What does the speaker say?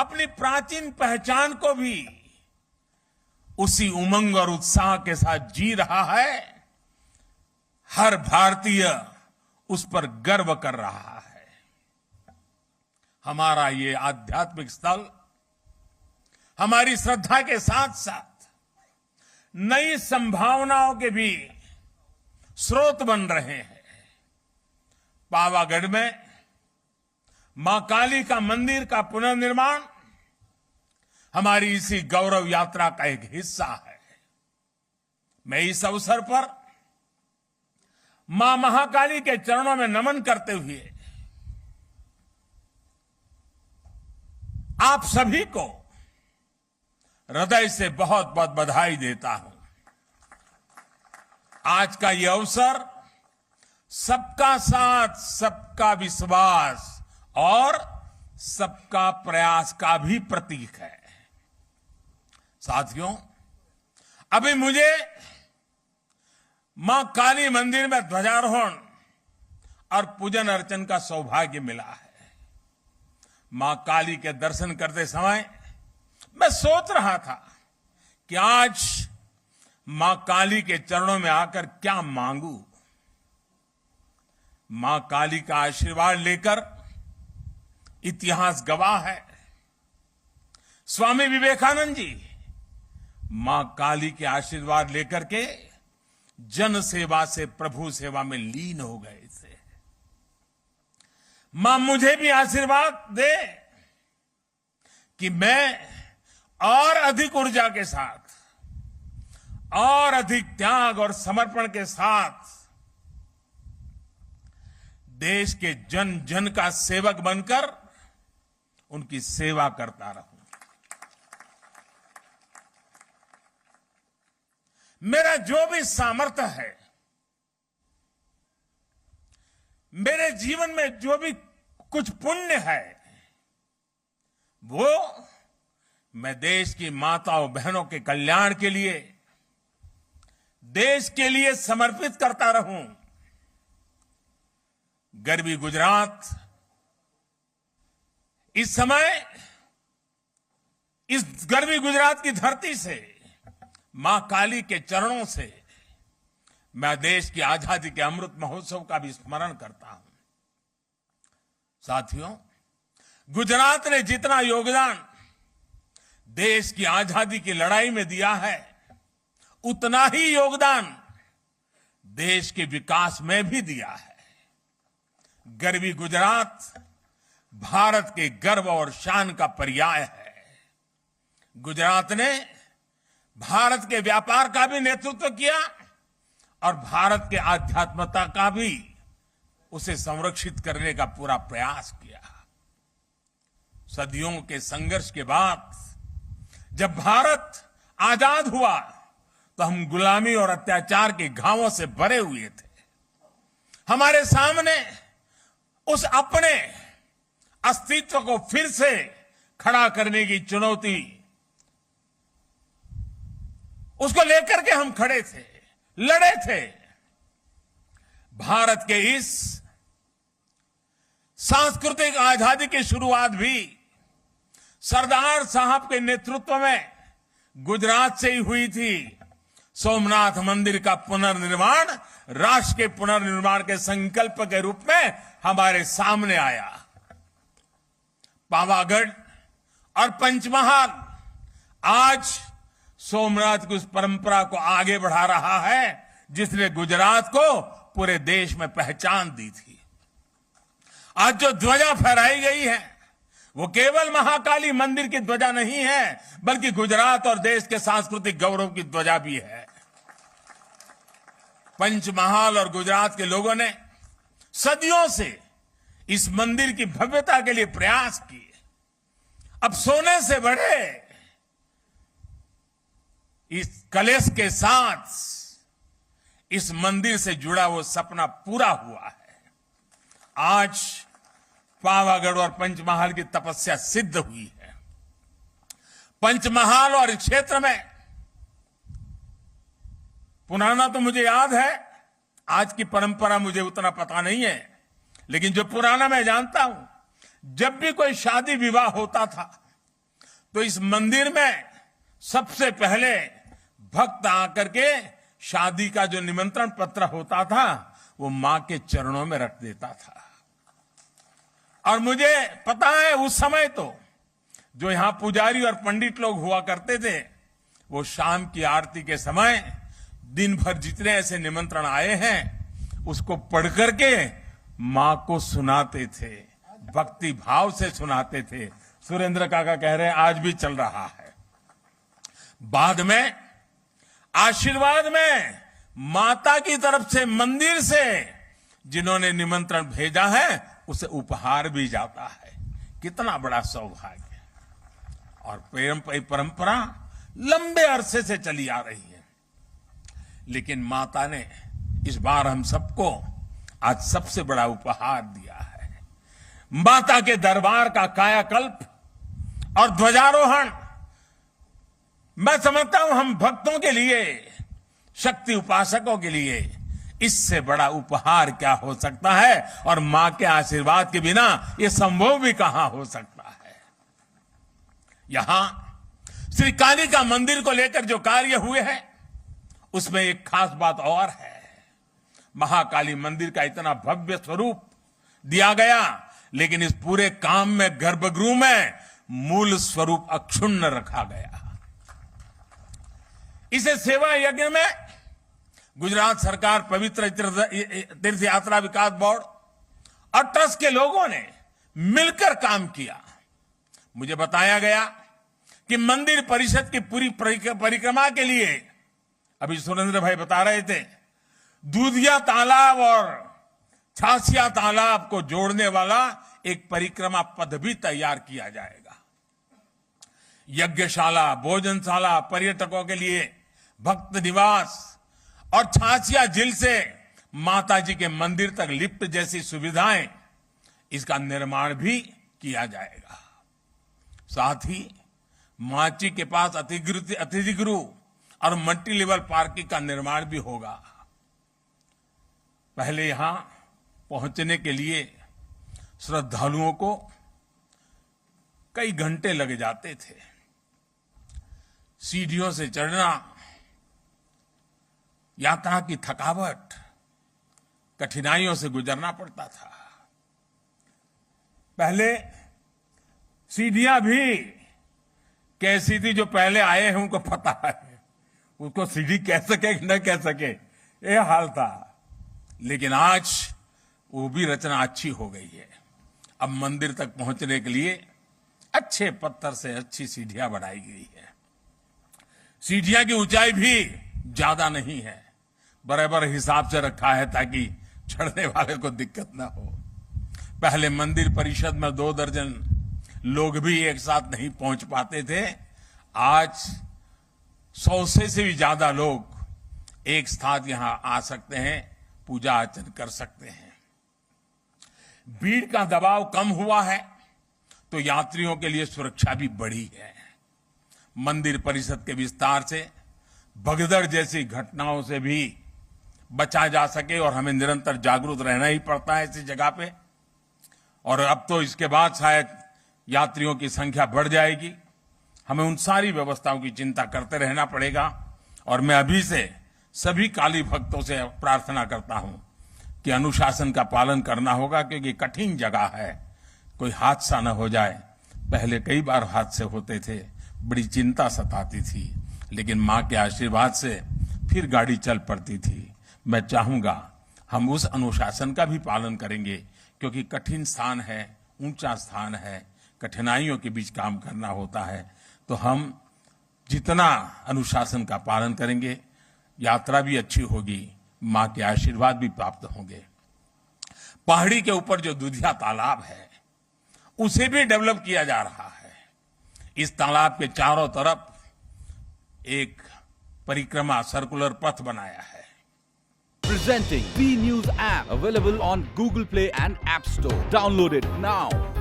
अपनी प्राचीन पहचान को भी उसी उमंग और उत्साह के साथ जी रहा है। हर भारतीय उस पर गर्व कर रहा है। हमारा ये आध्यात्मिक स्थल हमारी श्रद्धा के साथ साथ नई संभावनाओं के भी स्रोत बन रहे हैं। पावागढ़ में मां काली का मंदिर का पुनर्निर्माण हमारी इसी गौरव यात्रा का एक हिस्सा है। मैं इस अवसर पर मां महाकाली के चरणों में नमन करते हुए आप सभी को हृदय से बहुत बहुत बधाई देता हूं। आज का यह अवसर सबका साथ, सबका विश्वास और सबका प्रयास का भी प्रतीक है। साथियों, अभी मुझे मां काली मंदिर में ध्वजारोहण और पूजन अर्चन का सौभाग्य मिला है। मां काली के दर्शन करते समय मैं सोच रहा था कि आज मां काली के चरणों में आकर क्या मांगू। मां काली का आशीर्वाद लेकर इतिहास गवाह है, स्वामी विवेकानंद जी मां काली के आशीर्वाद लेकर के जन सेवा से प्रभु सेवा में लीन हो गए थे। मां मुझे भी आशीर्वाद दे कि मैं और अधिक ऊर्जा के साथ और अधिक त्याग और समर्पण के साथ देश के जन जन का सेवक बनकर उनकी सेवा करता रहूं। मेरा जो भी सामर्थ्य है, मेरे जीवन में जो भी कुछ पुण्य है, वो मैं देश की माताओं बहनों के कल्याण के लिए, देश के लिए समर्पित करता रहूं। गरवी गुजरात इस समय इस गरवी गुजरात की धरती से मां काली के चरणों से मैं देश की आजादी के अमृत महोत्सव का भी स्मरण करता हूं। साथियों, गुजरात ने जितना योगदान देश की आजादी की लड़ाई में दिया है, उतना ही योगदान देश के विकास में भी दिया है। गरवी गुजरात भारत के गर्व और शान का पर्याय है। गुजरात ने भारत के व्यापार का भी नेतृत्व किया और भारत के आध्यात्मता का भी उसे संरक्षित करने का पूरा प्रयास किया। सदियों के संघर्ष के बाद जब भारत आजाद हुआ तो हम गुलामी और अत्याचार के घावों से भरे हुए थे। हमारे सामने उस अपने अस्तित्व को फिर से खड़ा करने की चुनौती, उसको लेकर के हम खड़े थे, लड़े थे। भारत के इस सांस्कृतिक आजादी की शुरुआत भी सरदार साहब के नेतृत्व में गुजरात से ही हुई थी। सोमनाथ मंदिर का पुनर्निर्माण राष्ट्र के पुनर्निर्माण के संकल्प के रूप में हमारे सामने आया। पावागढ़ और पंचमहाल आज सोमनाथ की उस परंपरा को आगे बढ़ा रहा है जिसने गुजरात को पूरे देश में पहचान दी थी। आज जो ध्वजा फहराई गई है वो केवल महाकाली मंदिर की ध्वजा नहीं है, बल्कि गुजरात और देश के सांस्कृतिक गौरव की ध्वजा भी है। पंचमहाल और गुजरात के लोगों ने सदियों से इस मंदिर की भव्यता के लिए प्रयास किए। अब सोने से बढ़े इस कलश के साथ इस मंदिर से जुड़ा वो सपना पूरा हुआ है। आज पावागढ़ और पंचमहाल की तपस्या सिद्ध हुई है। पंचमहाल और इस क्षेत्र में पुराना तो मुझे याद है, आज की परंपरा मुझे उतना पता नहीं है, लेकिन जो पुराना मैं जानता हूं, जब भी कोई शादी विवाह होता था तो इस मंदिर में सबसे पहले भक्त आकर के शादी का जो निमंत्रण पत्र होता था वो मां के चरणों में रख देता था। और मुझे पता है उस समय तो जो यहां पुजारी और पंडित लोग हुआ करते थे वो शाम की आरती के समय दिन भर जितने ऐसे निमंत्रण आए हैं उसको पढ़ करके मां को सुनाते थे, भक्ति भाव से सुनाते थे। सुरेंद्र काका कह रहे हैं आज भी चल रहा है। बाद में आशीर्वाद में माता की तरफ से मंदिर से जिन्होंने निमंत्रण भेजा है उसे उपहार भी जाता है। कितना बड़ा सौभाग्य। और परंपरा लंबे अरसे से चली आ रही है, लेकिन माता ने इस बार हम सबको आज सबसे बड़ा उपहार दिया है। माता के दरबार का कायाकल्प और ध्वजारोहण मैं समझता हूं हम भक्तों के लिए, शक्ति उपासकों के लिए इससे बड़ा उपहार क्या हो सकता है। और मां के आशीर्वाद के बिना यह संभव भी कहां हो सकता है। यहां श्री कालिका मंदिर को लेकर जो कार्य हुए हैं उसमें एक खास बात और है। महाकाली मंदिर का इतना भव्य स्वरूप दिया गया, लेकिन इस पूरे काम में गर्भगृह में मूल स्वरूप अक्षुण्ण रखा गया। इसे सेवा यज्ञ में गुजरात सरकार, पवित्र तीर्थ यात्रा विकास बोर्ड और ट्रस्ट के लोगों ने मिलकर काम किया। मुझे बताया गया कि मंदिर परिषद की पूरी परिक्रमा के लिए, अभी सुरेंद्र भाई बता रहे थे, दूधिया तालाब और छासिया तालाब को जोड़ने वाला एक परिक्रमा पथ भी तैयार किया जाएगा। यज्ञशाला, भोजनशाला, पर्यटकों के लिए भक्त निवास और छासिया झील से माता जी के मंदिर तक लिफ्ट जैसी सुविधाएं, इसका निर्माण भी किया जाएगा। साथ ही माची के पास अतिथि गृह और मल्टी लेवल पार्किंग का निर्माण भी होगा। पहले यहां पहुंचने के लिए श्रद्धालुओं को कई घंटे लग जाते थे। सीढ़ियों से चढ़ना, यात्रा की थकावट, कठिनाइयों से गुजरना पड़ता था। पहले सीढ़ियां भी कैसी थी, जो पहले आए हैं उनको पता है, उसको सीढ़ी कह सके कि न कह सके, ये हाल था। लेकिन आज वो भी रचना अच्छी हो गई है। अब मंदिर तक पहुंचने के लिए अच्छे पत्थर से अच्छी सीढ़ियां बनाई गई है। सीढ़ियां की ऊंचाई भी ज्यादा नहीं है, बराबर हिसाब से रखा है ताकि चढ़ने वाले को दिक्कत ना हो। पहले मंदिर परिषद में 2 दर्जन लोग भी एक साथ नहीं पहुंच पाते थे। आज 100 से भी ज्यादा लोग एक साथ यहां आ सकते हैं, पूजा अर्चन कर सकते हैं। भीड़ का दबाव कम हुआ है तो यात्रियों के लिए सुरक्षा भी बढ़ी है। मंदिर परिषद के विस्तार से भगदड़ जैसी घटनाओं से भी बचा जा सके, और हमें निरंतर जागरूक रहना ही पड़ता है ऐसी जगह पे। और अब तो इसके बाद शायद यात्रियों की संख्या बढ़ जाएगी, हमें उन सारी व्यवस्थाओं की चिंता करते रहना पड़ेगा। और मैं अभी से सभी काली भक्तों से प्रार्थना करता हूं कि अनुशासन का पालन करना होगा, क्योंकि कठिन जगह है, कोई हादसा न हो जाए। पहले कई बार हादसे होते थे, बड़ी चिंता सताती थी, लेकिन मां के आशीर्वाद से फिर गाड़ी चल पड़ती थी। मैं चाहूंगा हम उस अनुशासन का भी पालन करेंगे, क्योंकि कठिन स्थान है, ऊंचा स्थान है, कठिनाइयों के बीच काम करना होता है। तो हम जितना अनुशासन का पालन करेंगे, यात्रा भी अच्छी होगी, मां के आशीर्वाद भी प्राप्त होंगे। पहाड़ी के ऊपर जो दूधिया तालाब है उसे भी डेवलप किया जा रहा है। इस तालाब के चारों तरफ एक परिक्रमा सर्कुलर पथ बनाया है। Presenting B News app, available on Google Play and App Store. Download it now.